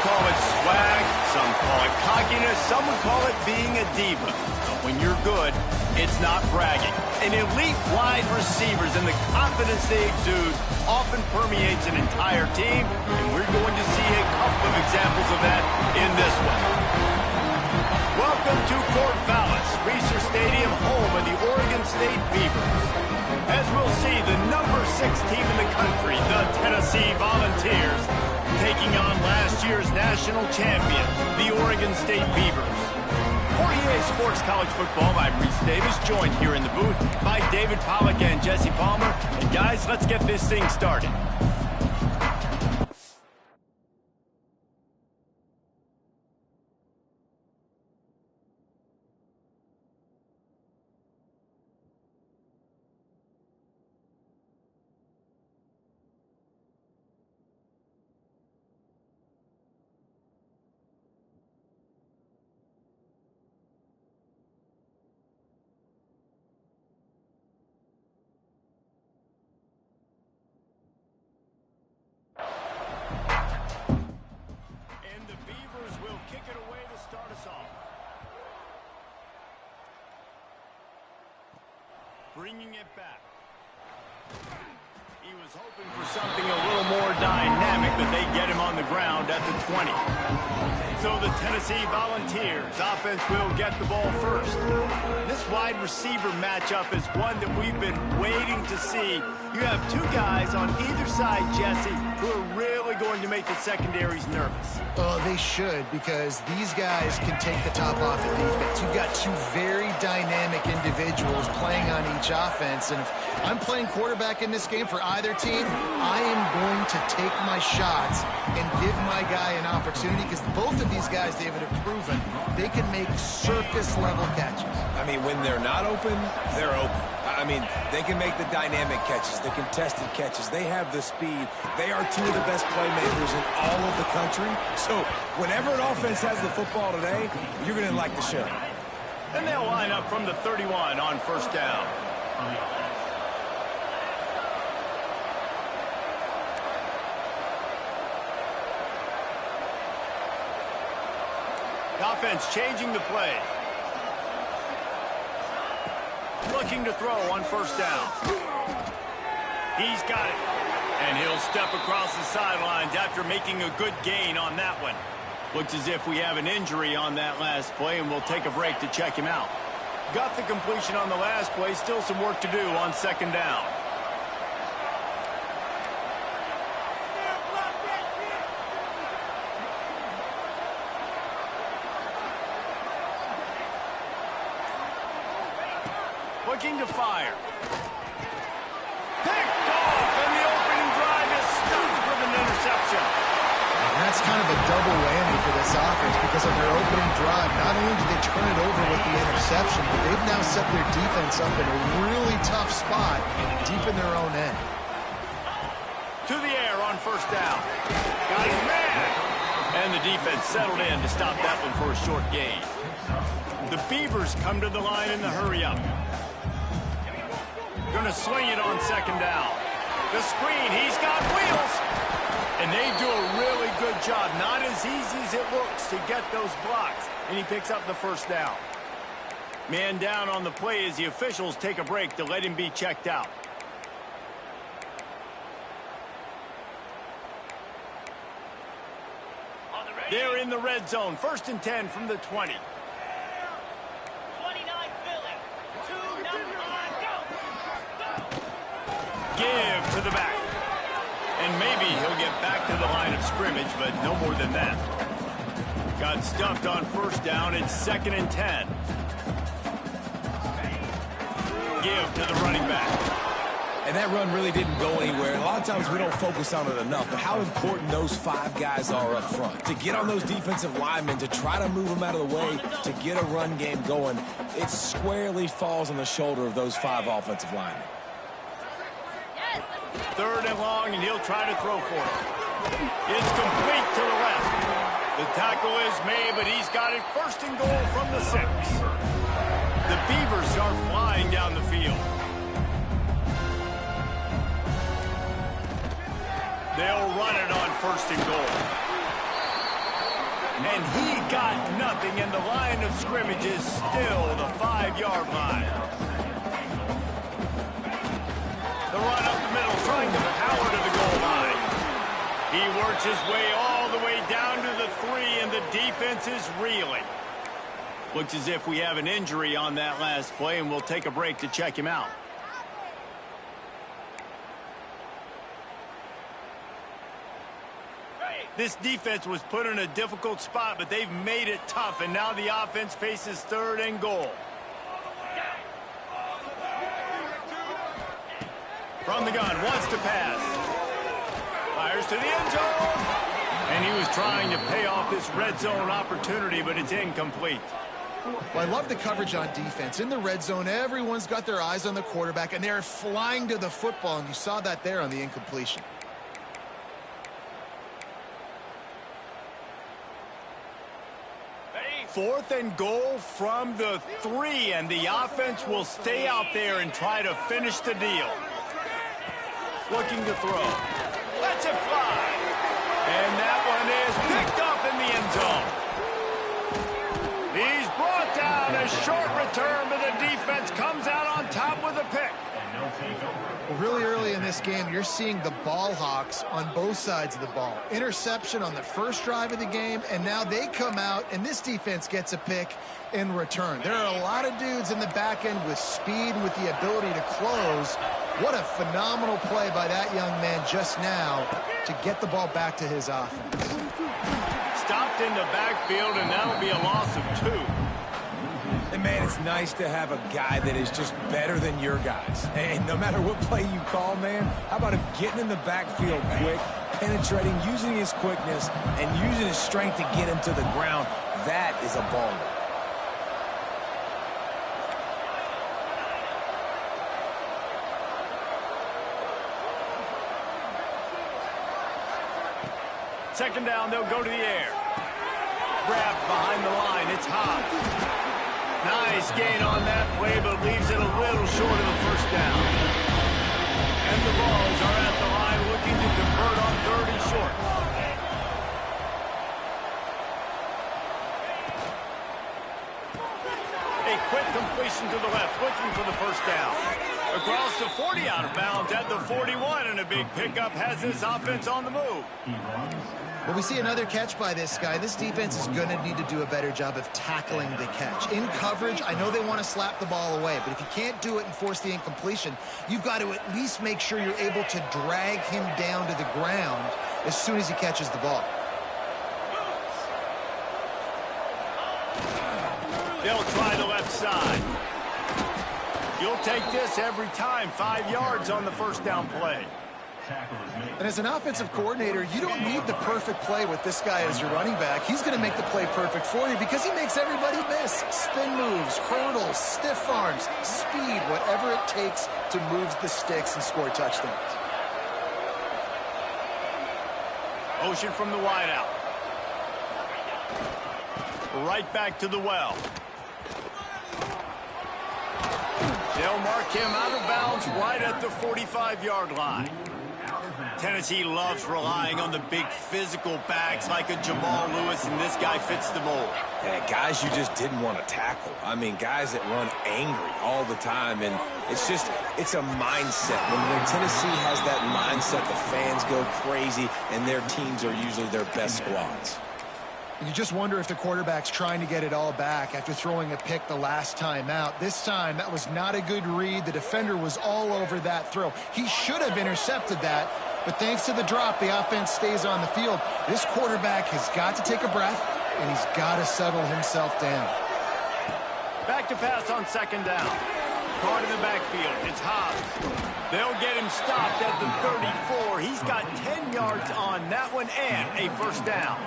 call it swag, some call it cockiness, some would call it being a diva. But when you're good, it's not bragging. An elite wide receivers and the confidence they exude often permeates an entire team, and we're going to see a couple of examples of that in this one. Welcome to Vols, Reser Stadium, home of the Oregon State Beavers. As we'll see, the number 6 team in the country, the Tennessee Volunteers, taking on last year's national champions, the Oregon State Beavers. For EA Sports College Football, I'm Reese Davis, joined here in the booth by David Pollack and Jesse Palmer. And guys, let's get this thing started. Bringing it back. He was hoping for something a little more dynamic, but they get him on the ground at the 20. So the Tennessee Volunteers offense will get the ball first. This wide receiver matchup is one that we've been waiting to see. You have two guys on either side, Jesse, who are really going to make the secondaries nervous. Oh, they should, because these guys can take the top off the defense. You've got two very dynamic individuals playing on each offense, and if I'm playing quarterback in this game for either team, I am going to take my shots and give my guy an opportunity, because both of these guys, David, have proven they can make circus-level catches. I mean, when they're not open, they're open. I mean, they can make the dynamic catches, the contested catches. They have the speed. They are two of the best playmakers in all of the country. So whenever an offense has the football today, you're going to like the show. And they'll line up from the 31 on first down. The offense changing the play. Looking to throw on first down. He's got it. And he'll step across the sidelines after making a good gain on that one. Looks as if we have an injury on that last play, and we'll take a break to check him out. Got the completion on the last play. Still some work to do on second down. Looking to fire. Picked off, and the opening drive is stopped with an interception. And that's kind of a double whammy for this offense, because of their opening drive. Not only did they turn it over with the interception, but they've now set their defense up in a really tough spot deep in their own end. To the air on first down. Got his man. And the defense settled in to stop that one for a short gain. The Beavers come to the line in the hurry-up. Going to swing it on second down. The screen, he's got wheels. And they do a really good job. Not as easy as it looks to get those blocks. And he picks up the first down. Man down on the play as the officials take a break to let him be checked out. They're in the red zone. 1st and 10 from the 20. Give to the back. And maybe he'll get back to the line of scrimmage, but no more than that. Got stuffed on first down. It's 2nd and 10. Give to the running back. And that run really didn't go anywhere. A lot of times we don't focus on it enough, but how important those 5 guys are up front. To get on those defensive linemen, to try to move them out of the way, to get a run game going, it squarely falls on the shoulder of those 5 offensive linemen. 3rd and long, and he'll try to throw for it. It's complete to the left. The tackle is made, but he's got it 1st and goal from the 6. The Beavers are flying down the field. They'll run it on 1st and goal. And he got nothing, and the line of scrimmage is still the 5-yard line. The run up the middle, trying to power to the goal line. He works his way all the way down to the 3, and the defense is reeling. Looks as if we have an injury on that last play, and we'll take a break to check him out. This defense was put in a difficult spot, but they've made it tough, and now the offense faces 3rd and goal. From the gun, wants to pass. Fires to the end zone. And he was trying to pay off this red zone opportunity, but it's incomplete. Well, I love the coverage on defense. In the red zone, everyone's got their eyes on the quarterback, and they're flying to the football, and you saw that there on the incompletion. Fourth and goal from the 3, and the offense will stay out there and try to finish the deal. Looking to throw. Lets it fly. And that one is picked up in the end zone. He's brought down. A short return, but the defense comes out on top with a pick. Well, really early in this game, you're seeing the ball hawks on both sides of the ball. Interception on the first drive of the game, and now they come out, and this defense gets a pick in return. There are a lot of dudes in the back end with speed, with the ability to close. What a phenomenal play by that young man just now to get the ball back to his offense. Stopped in the backfield, and that'll be a loss of 2. And, man, it's nice to have a guy that is just better than your guys. And no matter what play you call, man, how about him getting in the backfield quick, penetrating, using his quickness, and using his strength to get him to the ground. That is a baller. Second down, they'll go to the air. Grabbed behind the line, it's Hobbs. Nice gain on that play, but leaves it a little short of the first down. And the Vols are at the line looking to convert on 3rd and short. A quick completion to the left, looking for the first down. Across the 40, out of bounds at the 41, and a big pickup has this offense on the move. Well, we see another catch by this guy. This defense is going to need to do a better job of tackling the catch. In coverage, I know they want to slap the ball away, but if you can't do it and force the incompletion, you've got to at least make sure you're able to drag him down to the ground as soon as he catches the ball. They'll try the left side. You'll take this every time. 5 yards on the first down play. And as an offensive coordinator, you don't need the perfect play with this guy as your running back. He's going to make the play perfect for you because he makes everybody miss. Spin moves, hurdles, stiff arms, speed, whatever it takes to move the sticks and score touchdowns. Motion from the wideout. Right back to the well. They'll mark him out of bounds right at the 45-yard line. Tennessee loves relying on the big physical backs like a Jamal Lewis, and this guy fits the mold. Yeah, guys you just didn't want to tackle. I mean, guys that run angry all the time, and it's a mindset. When Tennessee has that mindset, the fans go crazy, and their teams are usually their best squads. You just wonder if the quarterback's trying to get it all back after throwing a pick the last time out. This time, that was not a good read. The defender was all over that throw. He should have intercepted that, but thanks to the drop, the offense stays on the field. This quarterback has got to take a breath, and he's got to settle himself down. Back to pass on second down. Caught in the backfield. It's Hobbs. They'll get him stopped at the 34. He's got 10 yards on that one and a first down.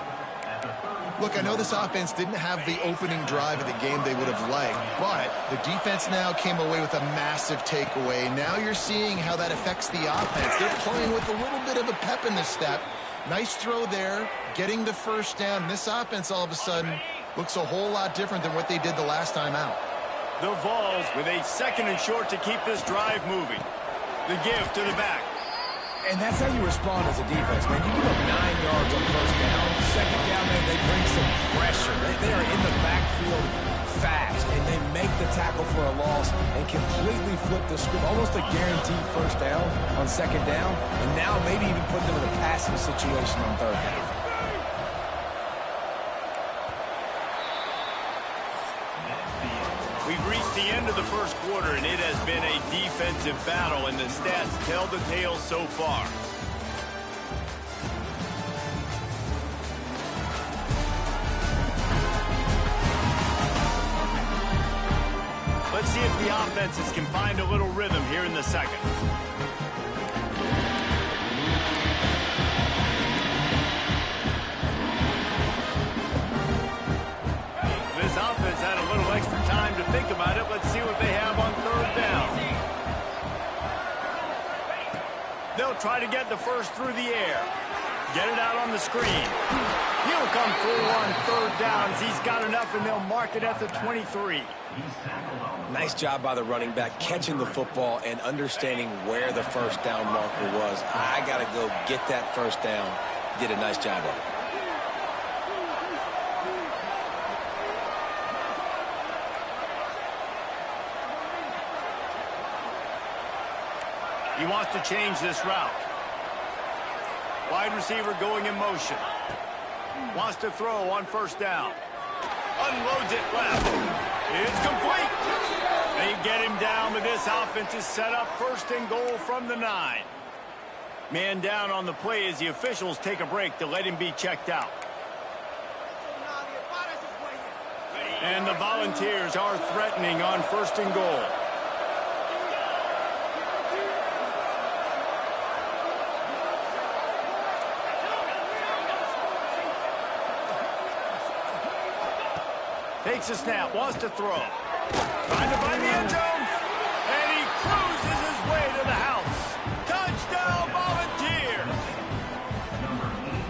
Look, I know this offense didn't have the opening drive of the game they would have liked, but the defense now came away with a massive takeaway. Now you're seeing how that affects the offense. They're playing with a little bit of a pep in the step. Nice throw there, getting the first down. This offense all of a sudden looks a whole lot different than what they did the last time out. The Vols with a second and short to keep this drive moving. The give to the back. And that's how you respond as a defense, man. You give up 9 yards on first down. Second down, man, they bring some pressure. They are in the backfield fast, and they make the tackle for a loss and completely flip the script. Almost a guaranteed first down on second down, and now maybe even put them in a passing situation on third down. We've reached the end of the first quarter, and it has been a defensive battle, and the stats tell the tale so far. Let's see if the offenses can find a little rhythm here in the second. This offense had a little extra time to think about it. Let's see what they have on third down. They'll try to get the first through the air. Get it out on the screen. He'll come through on third downs. He's got enough, and they'll mark it at the 23. Nice job by the running back catching the football and understanding where the first down marker was. I got to go get that first down. Did a nice job of it. He wants to change this route. Wide receiver going in motion. Wants to throw on first down. Unloads it left. It's complete. They get him down, but this offense is set up first and goal from the 9. Man down on the play as the officials take a break to let him be checked out. And the Volunteers are threatening on first and goal. Takes a snap, wants to throw. Trying to find the end zone. And he cruises his way to the house. Touchdown, Volunteers!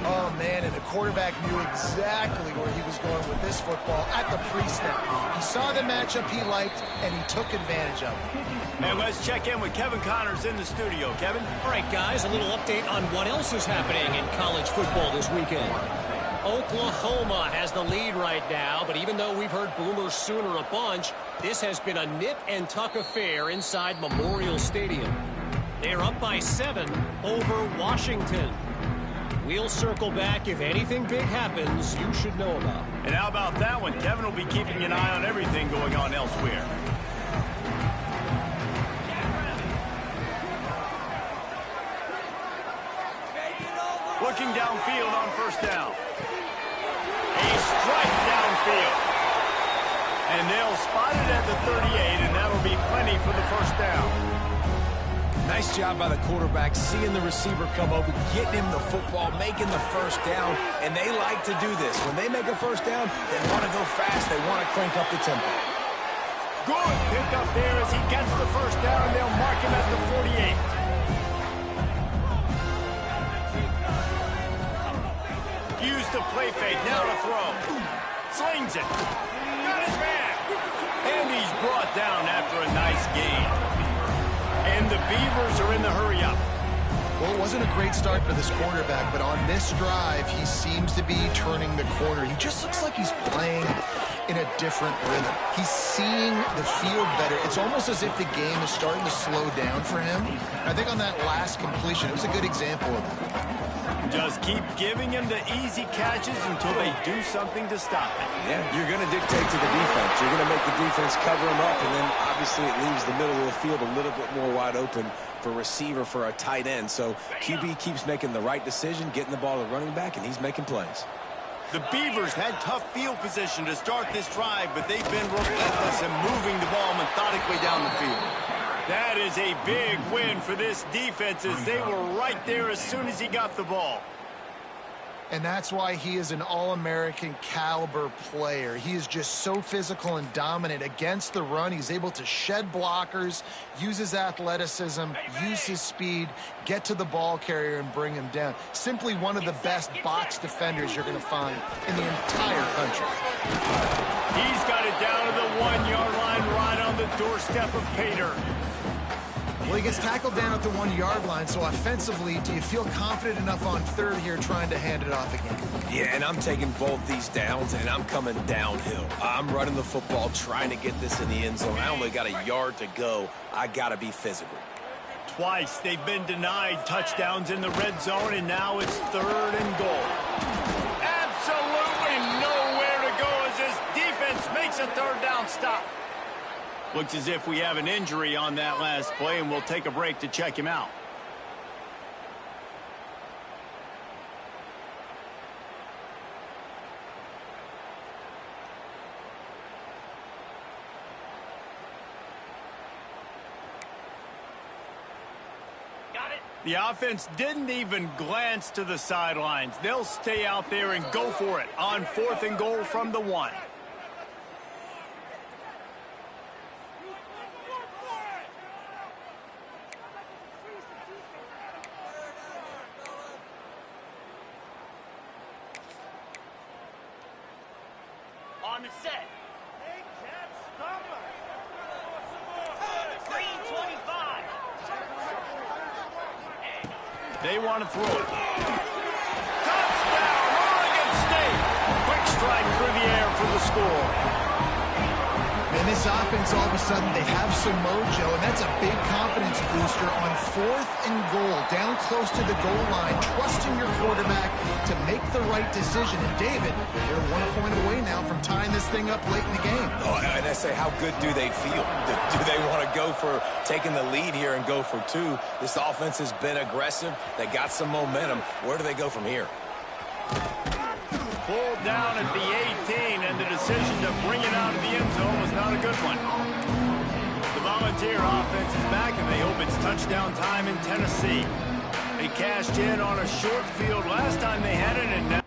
Oh, man, and the quarterback knew exactly where he was going with this football at the pre-snap. He saw the matchup he liked, and he took advantage of it. And let's check in with Kevin Connors in the studio. Kevin? All right, guys, a little update on what else is happening in college football this weekend. Oklahoma has the lead right now, but even though we've heard Boomer Sooner a bunch, this has been a nip-and-tuck affair inside Memorial Stadium. They're up by 7 over Washington. We'll circle back if anything big happens you should know about. And how about that one? Kevin will be keeping an eye on everything going on elsewhere. Looking downfield on first down. A strike downfield. And they'll spot it at the 38, and that'll be plenty for the first down. Nice job by the quarterback, seeing the receiver come open, getting him the football, making the first down, and they like to do this. When they make a first down, they want to go fast. They want to crank up the tempo. Good pick up there as he gets the first down, and they'll mark him at the 48. Use the play fake, now to throw. Slings it. Got his man. And he's brought down after a nice gain. And the Beavers are in the hurry-up. Well, it wasn't a great start for this quarterback, but on this drive, he seems to be turning the corner. He just looks like he's playing in a different rhythm. He's seeing the field better. It's almost as if the game is starting to slow down for him. I think on that last completion, it was a good example of it. Just keep giving him the easy catches until they do something to stop it. Yeah, you're going to dictate to the defense. You're going to make the defense cover him up, and then obviously it leaves the middle of the field a little bit more wide open for receiver, for a tight end. So QB keeps making the right decision, getting the ball to the running back, and he's making plays. The Beavers had tough field position to start this drive, but they've been relentless in moving the ball methodically down the field. That is a big win for this defense as they were right there as soon as he got the ball. And that's why he is an All-American caliber player. He is just so physical and dominant against the run. He's able to shed blockers, use his athleticism, use his speed, get to the ball carrier and bring him down. Simply one of the best box defenders you're going to find in the entire country. He's got it down to the 1-yard line right on the doorstep of Pater. Well, he gets tackled down at the 1-yard line, so offensively, do you feel confident enough on third here trying to hand it off again? Yeah, and I'm taking both these downs, and I'm coming downhill. I'm running the football, trying to get this in the end zone. I only got a yard to go. I got to be physical. Twice they've been denied touchdowns in the red zone, and now it's 3rd and goal. Absolutely nowhere to go as this defense makes a 3rd down stop. Looks as if we have an injury on that last play, and we'll take a break to check him out. The offense didn't even glance to the sidelines. They'll stay out there and go for it on 4th and goal from the 1. On the set. Green 25. They want to throw it. Touchdown, Oregon State. Quick strike through the air for the score. And this offense, all of a sudden, they have some mojo, and that's a big confidence booster on 4th and goal, down close to the goal line, trusting your quarterback to make the right decision. And David, they're 1 point away now from tying this thing up late in the game. Oh, and I say, how good do they feel? Do they want to go for taking the lead here and go for 2? This offense has been aggressive. They got some momentum. Where do they go from here? Pulled down at the 18, and the decision to bring it out of the end zone was not a good one. The Volunteer offense is back, and they hope it's touchdown time in Tennessee. They cashed in on a short field last time they had it, and now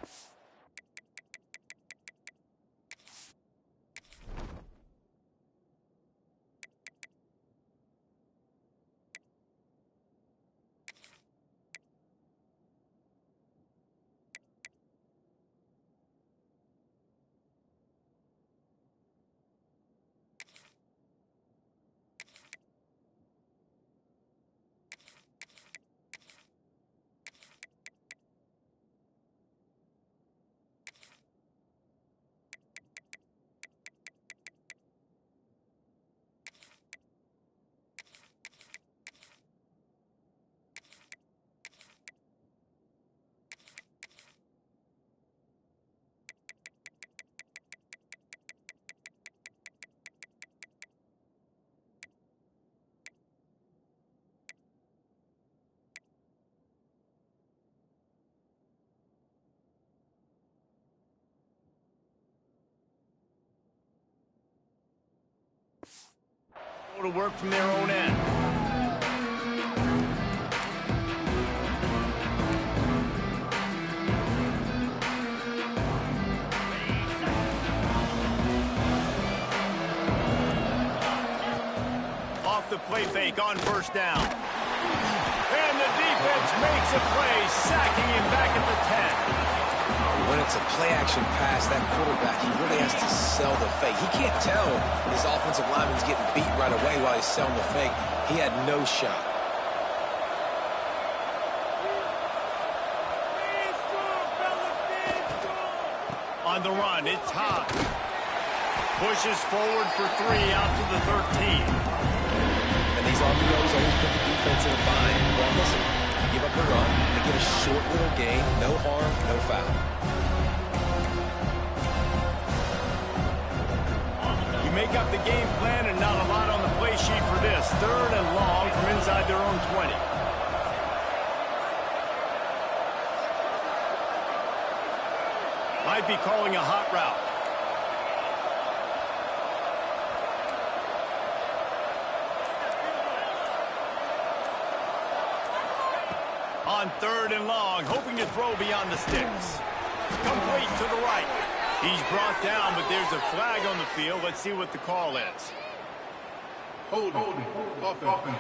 to work from their own end. Off the play fake on 1st down. And the defense makes a play, sacking him back at the 10. When it's a play-action pass, that quarterback, he really has to sell the fake. He can't tell his offensive lineman's getting beat right away while he's selling the fake. He had no shot. On the run, it's hot. Pushes forward for 3 out to the 13. And these RPOs always put the defense in a bind. Well, listen, you give up the run, they get a short little gain, no harm, no foul. Make up the game plan, and not a lot on the play sheet for this. 3rd and long from inside their own 20. Might be calling a hot route. On 3rd and long, hoping to throw beyond the sticks. Complete to the right. He's brought down, but there's a flag on the field. Let's see what the call is. Holding. Offense.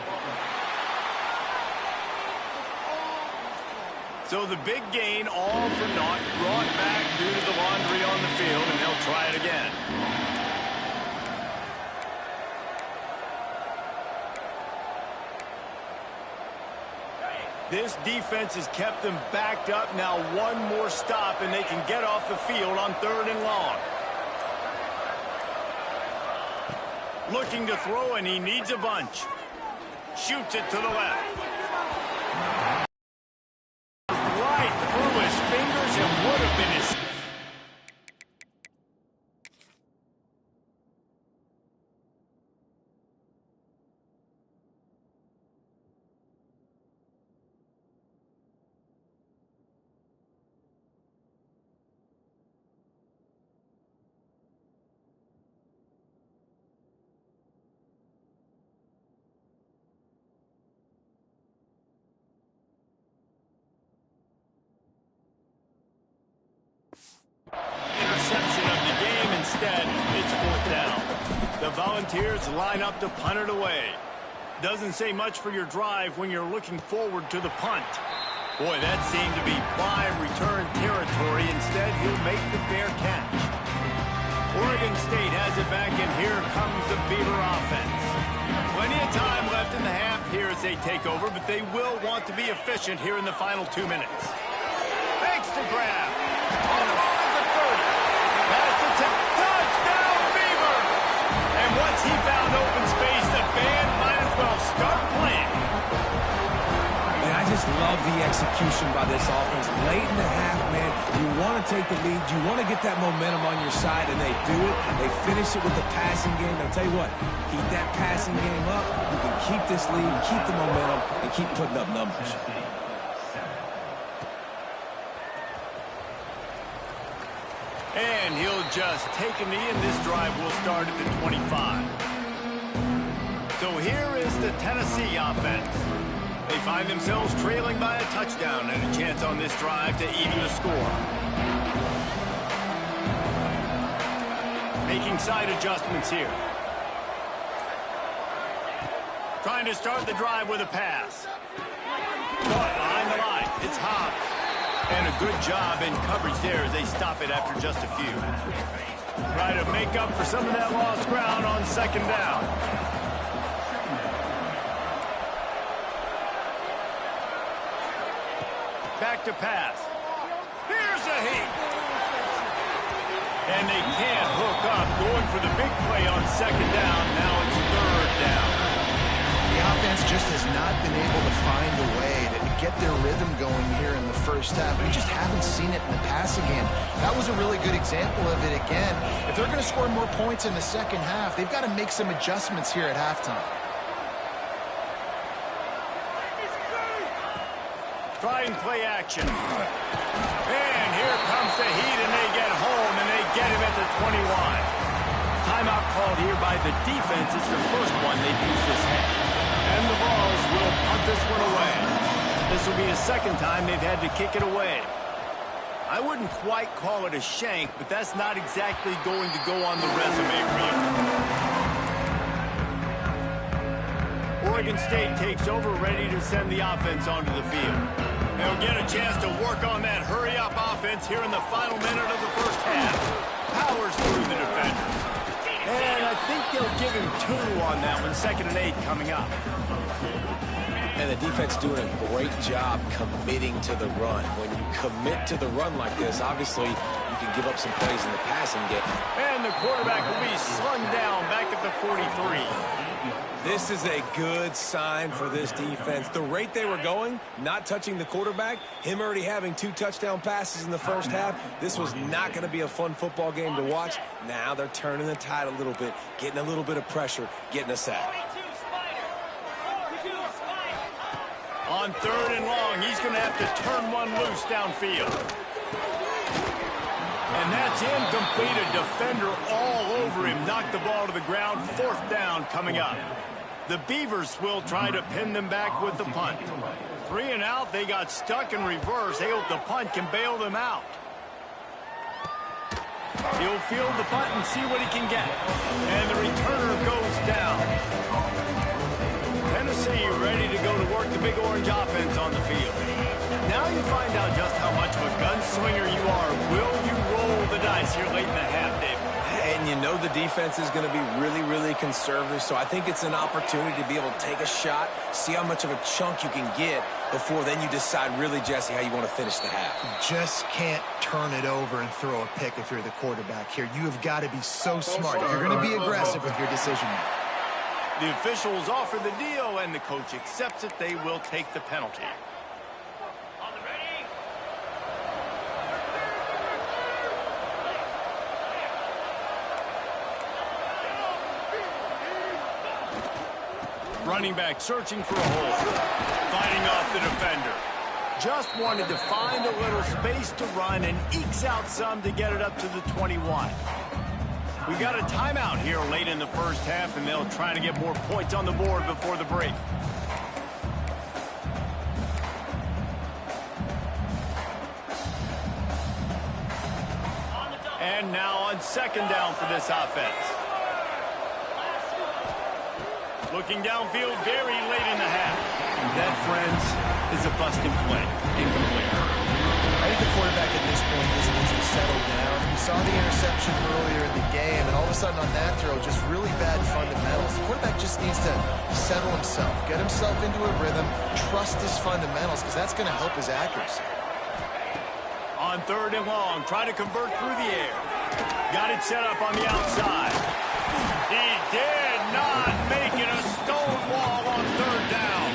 So the big gain, all for naught, brought back due to the laundry on the field, and they'll try it again. This defense has kept them backed up. Now one more stop, and they can get off the field on 3rd and long. Looking to throw, and he needs a bunch. Shoots it to the left. Right through his fingers, and would have been his... Interception of the game. Instead, it's 4th down. The Volunteers line up to punt it away. Doesn't say much for your drive when you're looking forward to the punt. Boy, that seemed to be prime return territory. Instead, he'll make the fair catch. Oregon State has it back, and here comes the Beaver offense. Plenty of time left in the half here as they take over, but they will want to be efficient here in the final 2 minutes. Thanks to grab. On the ball is the 30. Pass to touchdown, Beaver! And once he found open space, the band might as well start playing. Man, I just love the execution by this offense. Late in the half, man, you want to take the lead. You want to get that momentum on your side, and they do it. They finish it with the passing game. I'll tell you what, keep that passing game up. You can keep this lead, keep the momentum, and keep putting up numbers. And he'll just take a knee, and this drive will start at the 25. So here is the Tennessee offense. They find themselves trailing by a touchdown and a chance on this drive to even the score. Making side adjustments here. Trying to start the drive with a pass. Caught behind the line. It's Hobbs. And a good job in coverage there as they stop it after just a few. Try to make up for some of that lost ground on 2nd down. Back to pass. Here's a heat. And they can't hook up. Going for the big play on 2nd down. Now it's 3rd down. The offense just has not been able to find a way to get their rhythm going here in the first half. We just haven't seen it in the passing game. That was a really good example of it again. If they're going to score more points in the second half, they've got to make some adjustments here at halftime. Try and play action. And here comes the heat, and they get home, and they get him at the 21. Timeout called here by the defense. It's the first one they've used this half. And the Vols will punt this one away. This will be the 2nd time they've had to kick it away. I wouldn't quite call it a shank, but that's not exactly going to go on the resume reel. Oregon State takes over, ready to send the offense onto the field. They'll get a chance to work on that hurry-up offense here in the final minute of the first half. Powers through the defenders. And I think they'll give him 2 on that one. 2nd and 8 coming up. And the defense doing a great job committing to the run. When you commit to the run like this, obviously you can give up some plays in the passing game. And the quarterback will be slung down back at the 43. This is a good sign for this defense. The rate they were going, not touching the quarterback, him already having 2 touchdown passes in the first half, this was not going to be a fun football game to watch. Now they're turning the tide a little bit, getting a little bit of pressure, getting a sack. On 3rd and long, he's going to have to turn one loose downfield. And that's incomplete. A defender all over him. Knocked the ball to the ground. 4th down coming up. The Beavers will try to pin them back with the punt. 3 and out. They got stuck in reverse. They hope the punt can bail them out. He'll field the punt and see what he can get. And the returner goes down. Tennessee ready to go to work the Big Orange offense on the field. Now you find out just how much of a gunslinger you are. Will you roll the dice here late in the half, David? And And you know the defense is going to be really, really conservative, so I think it's an opportunity to be able to take a shot, see how much of a chunk you can get before then you decide really, Jesse, how you want to finish the half. You just can't turn it over and throw a pick if you're the quarterback here. You have got to be so smart. You're going to be aggressive with your decision making. The officials offer the deal, and the coach accepts it. They will take the penalty. On the ready. Running back searching for a hole. Fighting off the defender. Just wanted to find a little space to run and ekes out some to get it up to the 21. We've got a timeout here late in the first half, and they'll try to get more points on the board before the break. And now on second down for this offense. Looking downfield very late in the half. That, friends, is a busting play. Incomplete. I think the quarterback at this point just needs to settle down. We saw the interception earlier in the game, and all of a sudden on that throw, just really bad fundamentals. The quarterback just needs to settle himself, get himself into a rhythm, trust his fundamentals, because that's going to help his accuracy. On third and long, trying to convert through the air. Got it set up on the outside. He did not make it a stone wall on third down.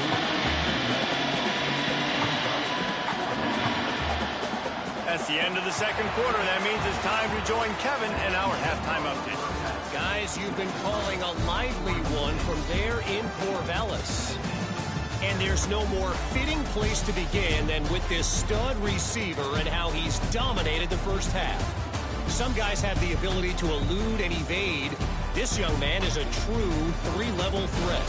That's the end of the second quarter. That means it's time to join Kevin in our halftime update. Guys, you've been calling a lively one from there in Corvallis. And there's no more fitting place to begin than with this stud receiver and how he's dominated the first half. Some guys have the ability to elude and evade. This young man is a true three-level threat.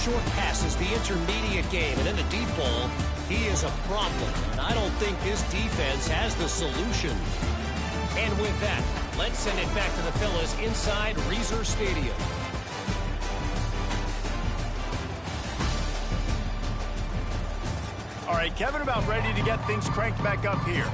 Short passes, the intermediate game, and then the deep ball. He is a problem, and I don't think this defense has the solution. And with that, let's send it back to the fellas inside Reser Stadium. All right, Kevin, about ready to get things cranked back up here.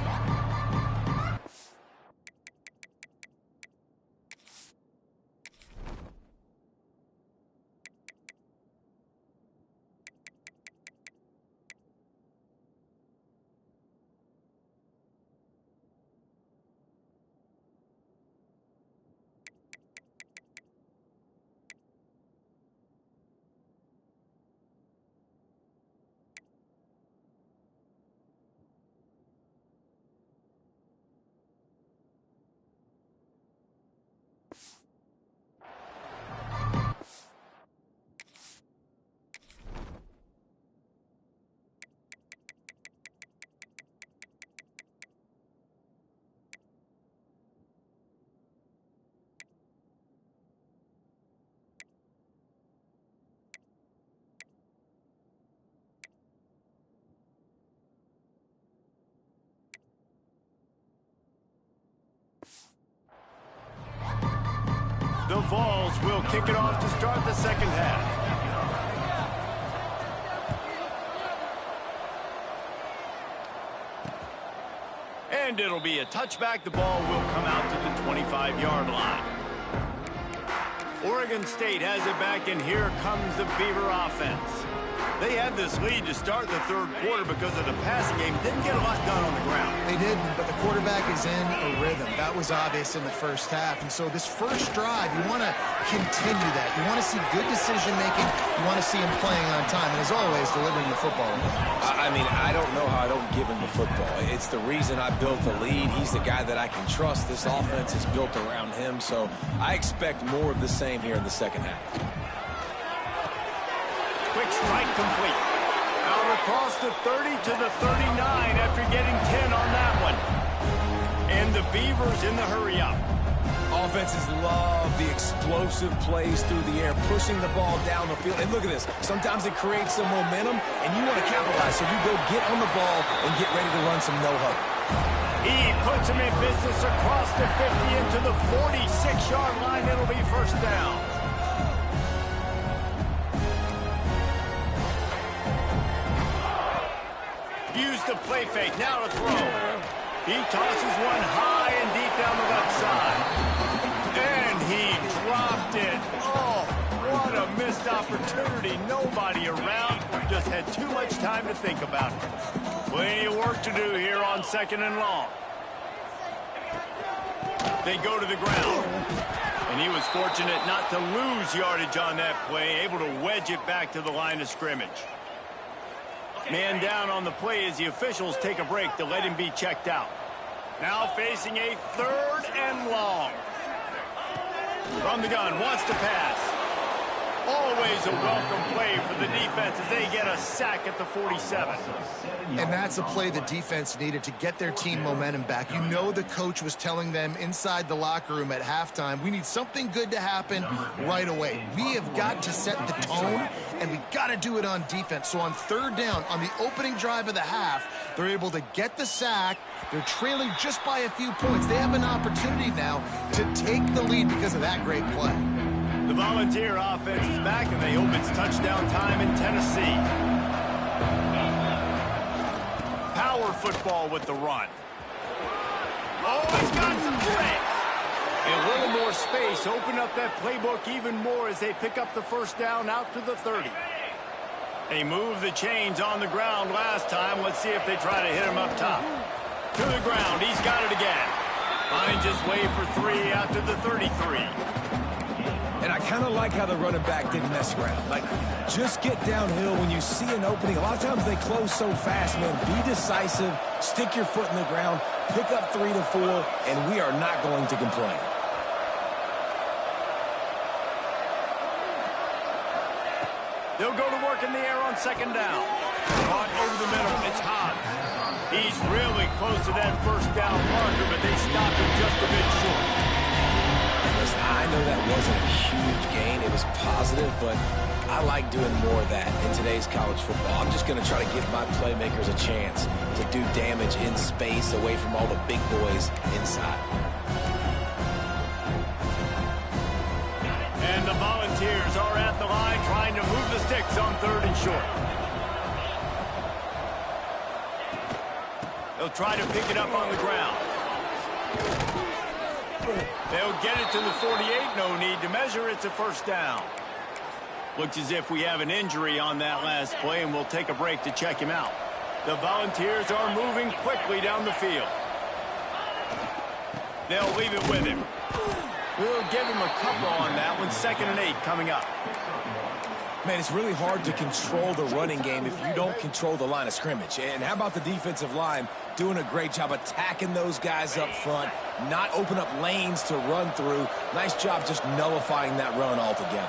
The Vols will kick it off to start the second half. And it'll be a touchback. The ball will come out to the 25-yard line. Oregon State has it back, and here comes the Beaver offense. They had this lead to start the third quarter because of the passing game. Didn't get a lot done on the ground. They didn't, but the quarterback is in a rhythm. That was obvious in the first half. And so this first drive, you want to continue that. You want to see good decision-making. You want to see him playing on time. And as always, delivering the football. I mean, I don't know how I don't give him the football. It's the reason I built the lead. He's the guy that I can trust. This offense is built around him. So I expect more of the same here in the second half. Quick strike complete. Out across the 30 to the 39 after getting 10 on that one. And the Beavers in the hurry up. Offenses love the explosive plays through the air, pushing the ball down the field. And look at this. Sometimes it creates some momentum, and you want to capitalize. So you go get on the ball and get ready to run some no-huddle. He puts him in business across the 50 into the 46-yard line. It'll be first down. Use the play fake. Now to throw. He tosses one high and deep down the left side. And he opportunity, nobody around, just had too much time to think about it. Plenty of work to do here on 2nd and long. They go to the ground. And he was fortunate not to lose yardage on that play, able to wedge it back to the line of scrimmage. Man down on the play as the officials take a break to let him be checked out. Now facing a 3rd and long. From the gun, wants to pass. Always a welcome play for the defense as they get a sack at the 47. And that's a play the defense needed to get their team momentum back. You know the coach was telling them inside the locker room at halftime, we need something good to happen right away. We have got to set the tone, and we got to do it on defense. So on 3rd down, on the opening drive of the half, they're able to get the sack. They're trailing just by a few points. They have an opportunity now to take the lead because of that great play. The Volunteer offense is back, and they hope it's touchdown time in Tennessee. Power football with the run. Oh, he's got some space. And a little more space. Open up that playbook even more as they pick up the 1st down out to the 30. They moved the chains on the ground last time. Let's see if they try to hit him up top. To the ground. He's got it again. Finds his way for 3 out to the 33. And I kind of like how the running back didn't mess around. Like, just get downhill when you see an opening. A lot of times they close so fast, man. Be decisive, stick your foot in the ground, pick up 3 to 4, and we are not going to complain. They'll go to work in the air on 2nd down. Caught over the middle. It's Hobbs. He's really close to that 1st down marker, but they stop him just a bit short. Listen, I know that wasn't a huge gain. It was positive, but I like doing more of that in today's college football. I'm just going to try to give my playmakers a chance to do damage in space away from all the big boys inside. And the Volunteers are at the line trying to move the sticks on 3rd and short. They'll try to pick it up on the ground. They'll get it to the 48. No need to measure. It's a 1st down. Looks as if we have an injury on that last play, and we'll take a break to check him out. The Volunteers are moving quickly down the field. They'll leave it with him. We'll give him a couple on that one. 2nd and 8 coming up. Man, it's really hard to control the running game if you don't control the line of scrimmage. And how about the defensive line doing a great job attacking those guys up front, not open up lanes to run through. Nice job just nullifying that run altogether.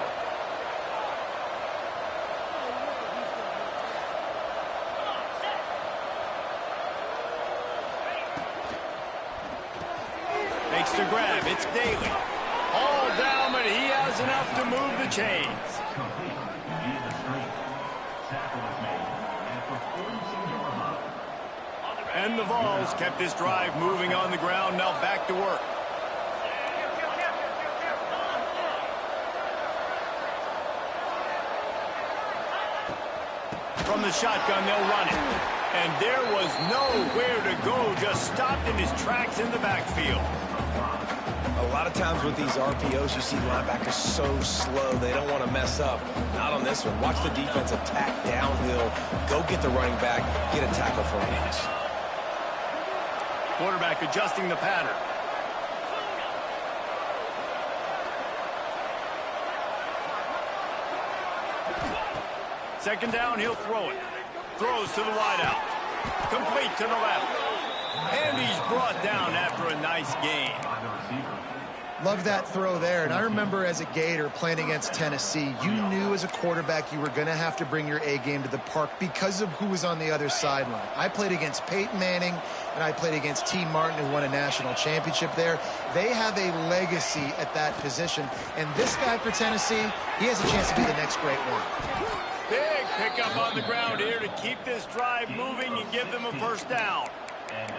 Makes the grab. It's Daly. All down, but he has enough to move the chains. And the Vols kept this drive moving on the ground. Now back to work. From the shotgun, they'll run it. And there was nowhere to go. Just stopped in his tracks in the backfield. A lot of times with these RPOs, you see linebackers so slow, they don't want to mess up. Not on this one. Watch the defense attack downhill, go get the running back, get a tackle for a loss. Quarterback adjusting the pattern. Second down, he'll throw it. Throws to the wideout. Complete to the left. And he's brought down after a nice gain. Love that throw there. And I remember as a Gator playing against Tennessee, you knew as a quarterback you were going to have to bring your A game to the park because of who was on the other sideline. I played against Peyton Manning, and I played against T. Martin, who won a national championship there. They have a legacy at that position. And this guy for Tennessee, he has a chance to be the next great one. Big pickup on the ground here to keep this drive moving and give them a first down.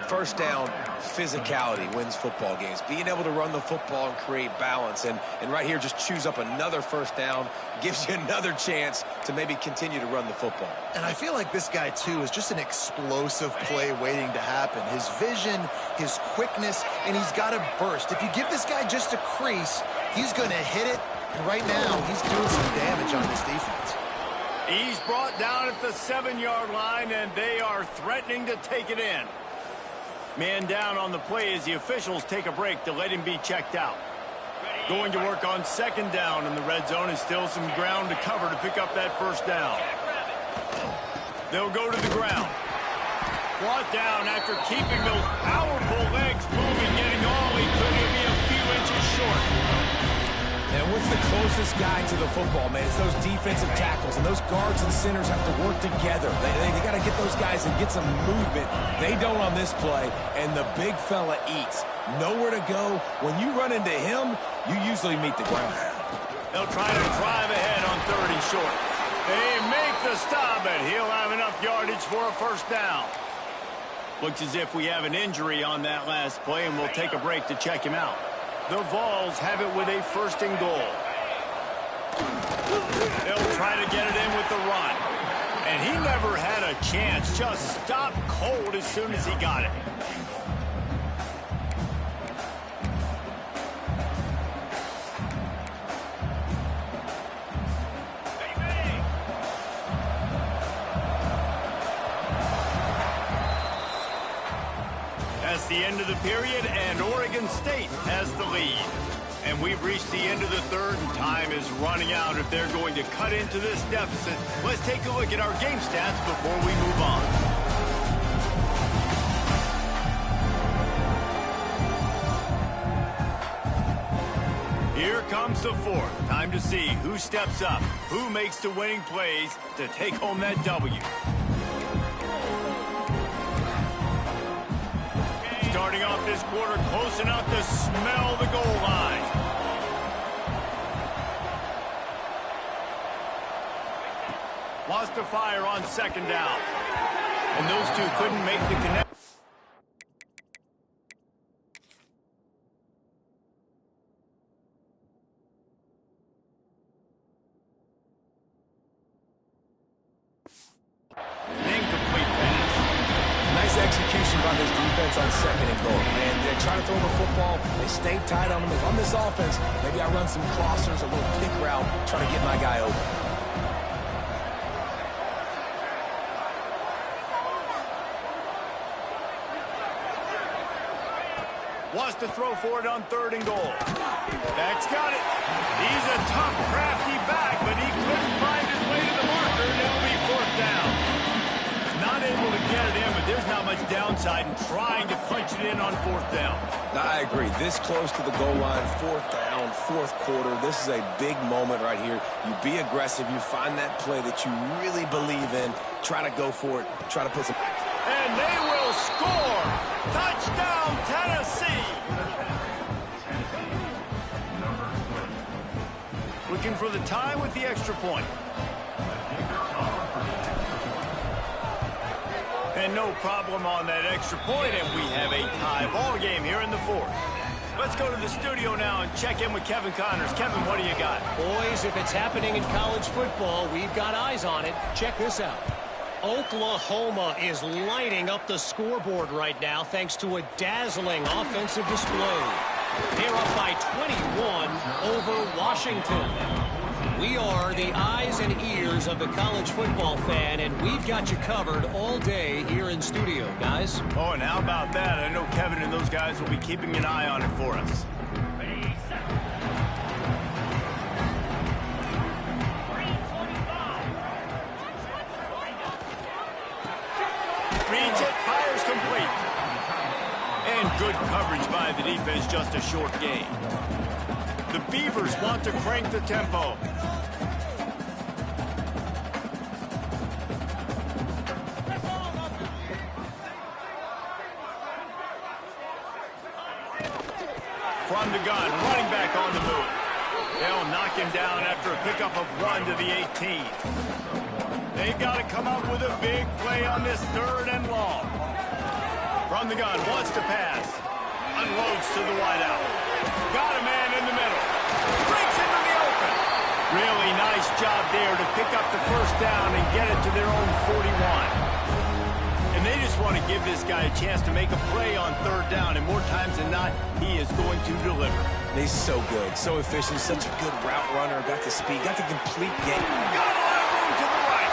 First down, physicality wins football games. Being able to run the football and create balance. And right here, just choose up another first down, gives you another chance to maybe continue to run the football. And I feel like this guy, too, is just an explosive play waiting to happen. His vision, his quickness, and he's got a burst. If you give this guy just a crease, he's going to hit it And right now, he's doing some damage on this defense. He's brought down at the 7-yard line, and they are threatening to take it in. Man down on the play as the officials take a break to let him be checked out. Going to work on 2nd down in the red zone, and still some ground to cover to pick up that 1st down. They'll go to the ground. Brought down after keeping those powerful legs moving, getting all he could, maybe a few inches short. And what's the closest guy to the football, man? It's those defensive tackles, and those guards and centers have to work together. They got to get those guys and get some movement. They don't on this play, and the big fella eats. Nowhere to go. When you run into him, you usually meet the ground. They'll try to drive ahead on 3rd and short. They make the stop, and he'll have enough yardage for a 1st down. Looks as if we have an injury on that last play, and we'll take a break to check him out. The Vols have it with a 1st and goal. They'll try to get it in with the run. And he never had a chance. Just stopped cold as soon as he got it. That's the end of the period, and Oregon State has the lead. And we've reached the end of the 3rd, and time is running out if they're going to cut into this deficit. Let's take a look at our game stats before we move on. Here comes the 4th. Time to see who steps up, who makes the winning plays to take home that W. Starting off this quarter close enough to smell the goal line. Wants to fire on 2nd down. And those two couldn't make the connection. Execution by this defense on 2nd and goal. And they're trying to throw the football. They stay tight on them. If I'm this offense, maybe I run some crossers, a little pick route, trying to get my guy over. Wants to throw for it on 3rd and goal. That's got it. He's a tough, crafty back, but he couldn't find his way to the marker, and it'll be 4th down. Not able to get it in, but there's not much downside in trying to punch it in on 4th down. I agree. This close to the goal line, 4th down, 4th quarter. This is a big moment right here. You be aggressive. You find that play that you really believe in. Try to go for it. Try to put some... And they will score! Touchdown, Tennessee! Looking for the tie with the extra point. And no problem on that extra point, and we have a tie ball game here in the 4th. Let's go to the studio now and check in with Kevin Connors. Kevin, what do you got? Boys, if it's happening in college football, we've got eyes on it. Check this out. Oklahoma is lighting up the scoreboard right now thanks to a dazzling offensive display. They're up by 21 over Washington. We are the eyes and ears of the college football fan, and we've got you covered all day here in studio, guys. Oh, and how about that? I know Kevin and those guys will be keeping an eye on it for us. Reads it, fires complete. And good coverage by the defense, just a short gain. The Beavers want to crank the tempo. From the gun, running back on the move. They'll knock him down after a pickup of 1 to the 18. They've got to come up with a big play on this 3rd and long. From the gun, wants to pass. Unloads to the wideout. Got a man in the middle. Breaks into the open. Really nice job there to pick up the 1st down and get it to their own 41. And they just want to give this guy a chance to make a play on 3rd down, and more times than not, he is going to deliver. He's so good, so efficient, such a good route runner, got the speed, got the complete game. Got a lot of room to the right.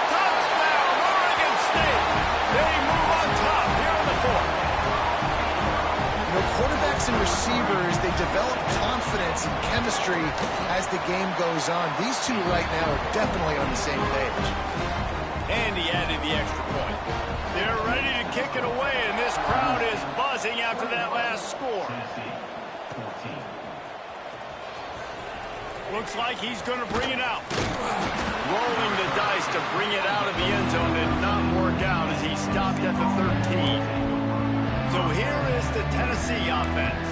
Touchdown, Oregon State. They move on top here in the fourth. You know, quarterbacks and receivers, they develop confidence and chemistry as the game goes on. These two right now are definitely on the same page. And he added the extra point. They're ready to kick it away, and this crowd is buzzing after that last score. Looks like he's going to bring it out. Rolling the dice to bring it out of the end zone did not work out as he stopped at the 13. So here is the Tennessee offense.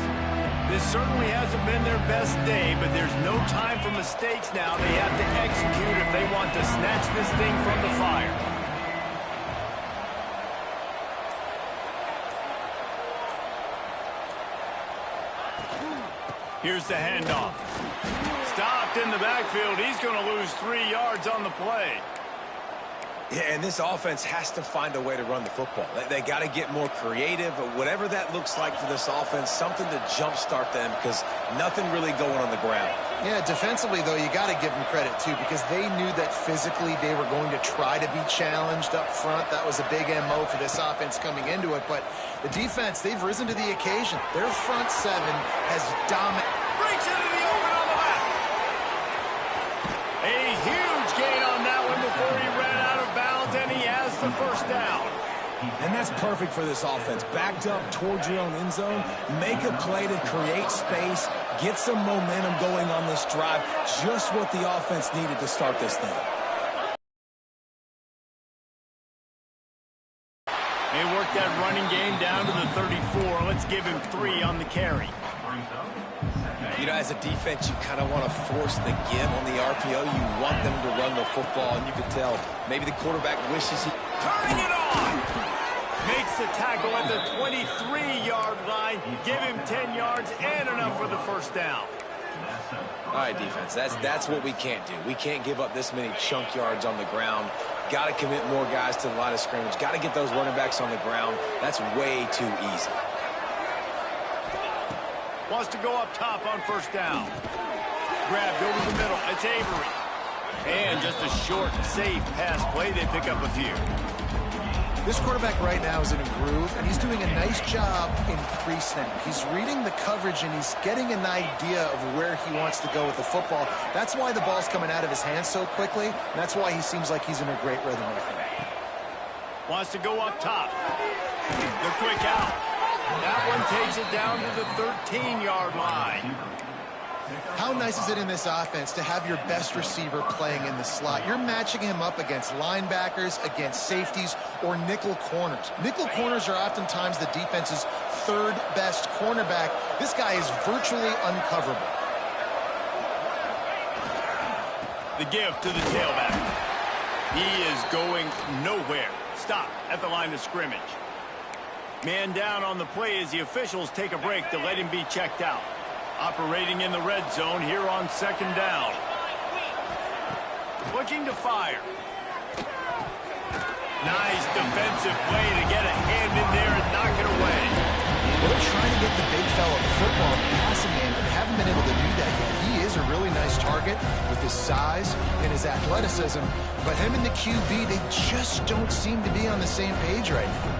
This certainly hasn't been their best day, but there's no time for mistakes now. They have to execute if they want to snatch this thing from the fire. Here's the handoff. Stopped in the backfield. He's going to lose 3 yards on the play. Yeah, and this offense has to find a way to run the football. They got to get more creative, whatever that looks like for this offense, something to jumpstart them because nothing really going on the ground. Yeah, defensively, though, you got to give them credit, too, because they knew that physically they were going to try to be challenged up front. That was a big MO for this offense coming into it. But the defense, they've risen to the occasion. Their front seven has dominated. Breaks into the open on the left. A huge gain on that one before he ran out of bounds, and he has the first down. And that's perfect for this offense. Backed up towards your own end zone, make a play to create space, get some momentum going on this drive. Just what the offense needed to start this thing. They worked that running game down to the 34. Let's give him 3 on the carry. You know, as a defense, you kind of want to force the give on the RPO. You want them to run the football, and you can tell maybe the quarterback wishes he... Turning it on! Makes the tackle at the 23-yard line. Give him 10 yards and enough for the first down. All right, defense, that's what we can't do. We can't give up this many chunk yards on the ground. Got to commit more guys to the line of scrimmage. Got to get those running backs on the ground. That's way too easy. Wants to go up top on first down. Grabbed over the middle. It's Avery. And just a short, safe pass play. They pick up a few. This quarterback right now is in a groove, and he's doing a nice job in pre-snap. He's reading the coverage, and he's getting an idea of where he wants to go with the football. That's why the ball's coming out of his hands so quickly, and that's why he seems like he's in a great rhythm right now. Wants to go up top. The quick out. That one takes it down to the 13-yard line. How nice is it in this offense to have your best receiver playing in the slot? You're matching him up against linebackers, against safeties, or nickel corners. Nickel corners are oftentimes the defense's third best cornerback. This guy is virtually uncoverable. The give to the tailback. He is going nowhere. Stop at the line of scrimmage. Man down on the play as the officials take a break to let him be checked out. Operating in the red zone here on second down. Looking to fire. Nice defensive play to get a hand in there and knock it away. Well, they're trying to get the big fella the football in the passing game, but haven't been able to do that yet. He is a really nice target with his size and his athleticism, but him and the QB, they just don't seem to be on the same page right now.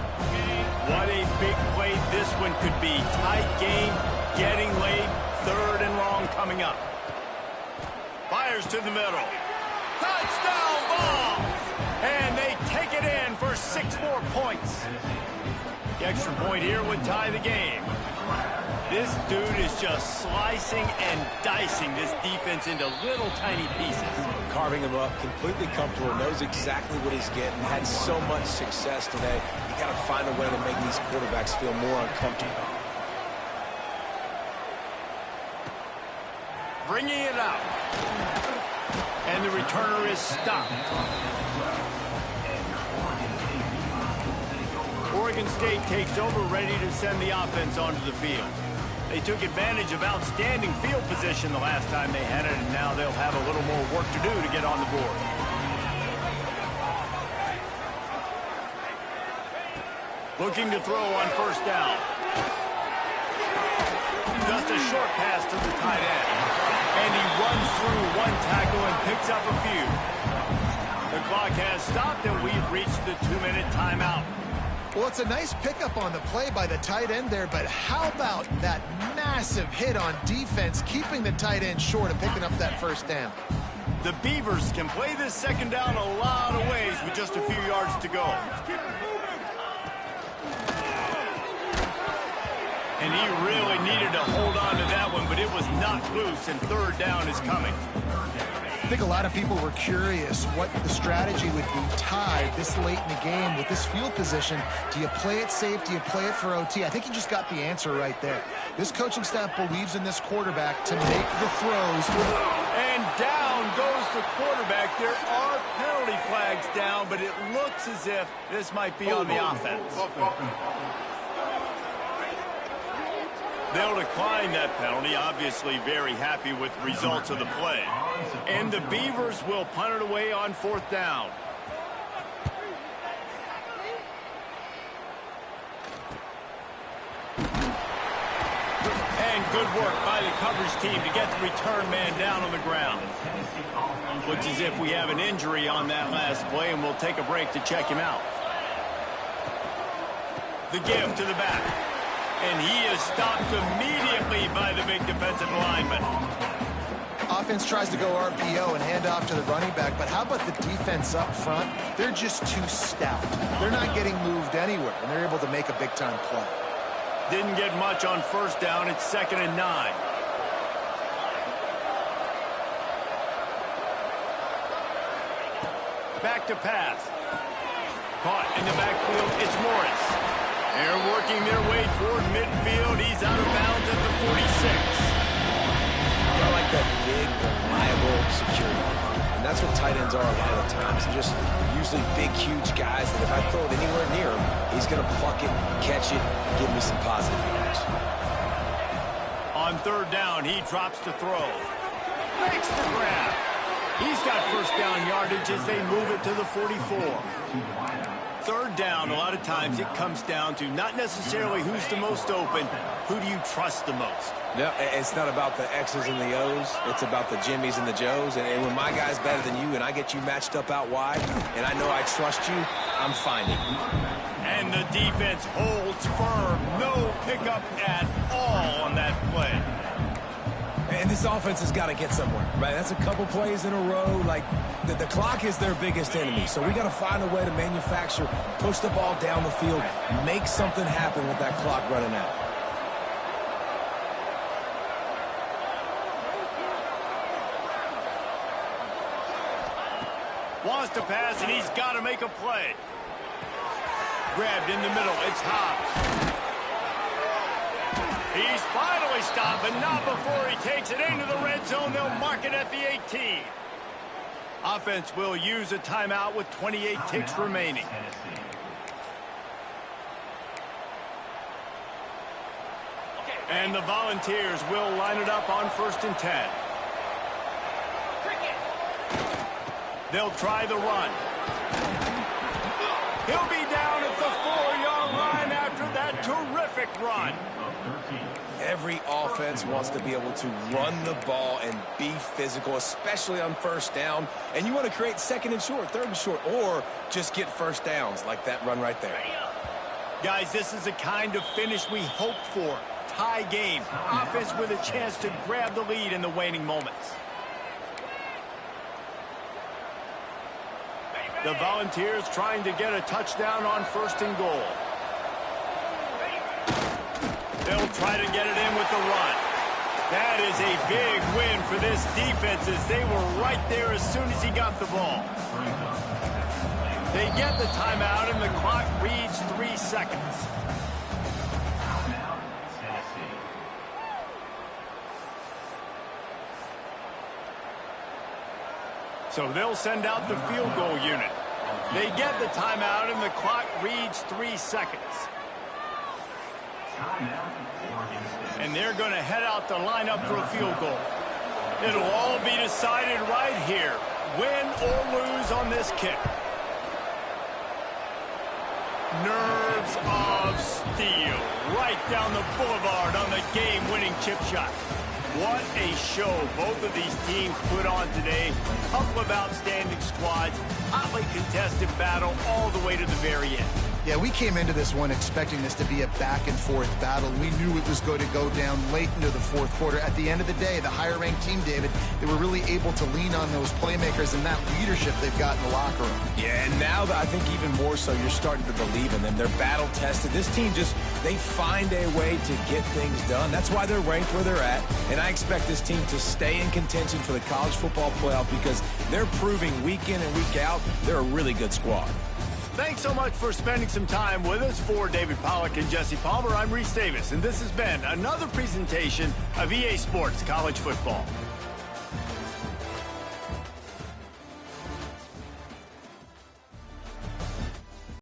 What a big play this one could be. Tight game, getting late, 3rd and long coming up. Fires to the middle. Touchdown, Vols! And they take it in for 6 more points. The extra point here would tie the game. This dude is just slicing and dicing this defense into little tiny pieces. Carving him up, completely comfortable, knows exactly what he's getting, had so much success today. You got to find a way to make these quarterbacks feel more uncomfortable. Bringing it out. And the returner is stopped. Oregon State takes over, ready to send the offense onto the field. They took advantage of outstanding field position the last time they had it, and now they'll have a little more work to do to get on the board. Looking to throw on first down. Just a short pass to the tight end. And he runs through one tackle and picks up a few. The clock has stopped, and we've reached the 2-minute timeout. Well, it's a nice pickup on the play by the tight end there, but how about that massive hit on defense, keeping the tight end short of picking up that first down? The Beavers can play this second down a lot of ways with just a few yards to go. And he really needed to hold on to that one, but it was knocked loose, and third down is coming. I think a lot of people were curious what the strategy would be tied this late in the game with this field position. Do you play it safe? Do you play it for OT? I think you just got the answer right there. This coaching staff believes in this quarterback to make the throws. And down goes the quarterback. There are penalty flags down, but it looks as if this might be on the offense. They'll decline that penalty, obviously very happy with the results of the play. And the Beavers will punt it away on fourth down. And good work by the coverage team to get the return man down on the ground. Looks as if we have an injury on that last play, and we'll take a break to check him out. The give to the back. And he is stopped immediately by the big defensive lineman. Offense tries to go RPO and hand off to the running back, but how about the defense up front? They're just too stout. They're not getting moved anywhere, and they're able to make a big-time play. Didn't get much on first down. It's 2nd and 9. Back to pass. Caught in the backfield. It's Morris. They're working their way toward midfield. He's out of bounds at the 46. I like that big, reliable security. And that's what tight ends are a lot of the times. They're just usually big, huge guys that if I throw it anywhere near him, he's going to pluck it, catch it, and give me some positive yards. On third down, he drops to throw. Makes the grab. He's got first down yardage as they move it to the 44. Third down, a lot of times it comes down to not necessarily who's the most open, who do you trust the most? No, it's not about the X's and the O's. It's about the Jimmys and the Joes. And when my guy's better than you and I get you matched up out wide and I know I trust you, I'm finding. And the defense holds firm. No pickup at all on that play. And this offense has got to get somewhere, right? That's a couple plays in a row. Like, the clock is their biggest enemy. So we got to find a way to manufacture, push the ball down the field, make something happen with that clock running out. Wants to pass, and he's got to make a play. Grabbed in the middle. It's Hobbs. He's finally stopped, but not before he takes it into the red zone. They'll mark it at the 18. Offense will use a timeout with 28 ticks remaining. And the Volunteers will line it up on 1st and 10. They'll try the run. He'll be down at the 4-yard line after that terrific run. Every offense wants to be able to run the ball and be physical, especially on first down. And you want to create 2nd and short, 3rd and short, or just get first downs like that run right there. Guys, this is the kind of finish we hoped for. Tie game. Offense with a chance to grab the lead in the waning moments. The Volunteers trying to get a touchdown on 1st and goal. They'll try to get it in with the run. That is a big win for this defense as they were right there as soon as he got the ball. They get the timeout and the clock reads 3 seconds. So they'll send out the field goal unit. They get the timeout and the clock reads 3 seconds. And they're going to head out the lineup for a field goal. It'll all be decided right here, win or lose on this kick. Nerves of steel right right down the boulevard on the game-winning chip shot. What a show both of these teams put on today. A couple of outstanding squads, hotly contested battle all the way to the very end. Yeah, we came into this one expecting this to be a back-and-forth battle. We knew it was going to go down late into the fourth quarter. At the end of the day, the higher-ranked team, David, they were really able to lean on those playmakers and that leadership they've got in the locker room. Yeah, and now I think even more so, you're starting to believe in them. They're battle-tested. This team they find a way to get things done. That's why they're ranked where they're at. And I expect this team to stay in contention for the college football playoff because they're proving week in and week out they're a really good squad. Thanks so much for spending some time with us. For David Pollack and Jesse Palmer, I'm Reese Davis, and this has been another presentation of EA Sports College Football.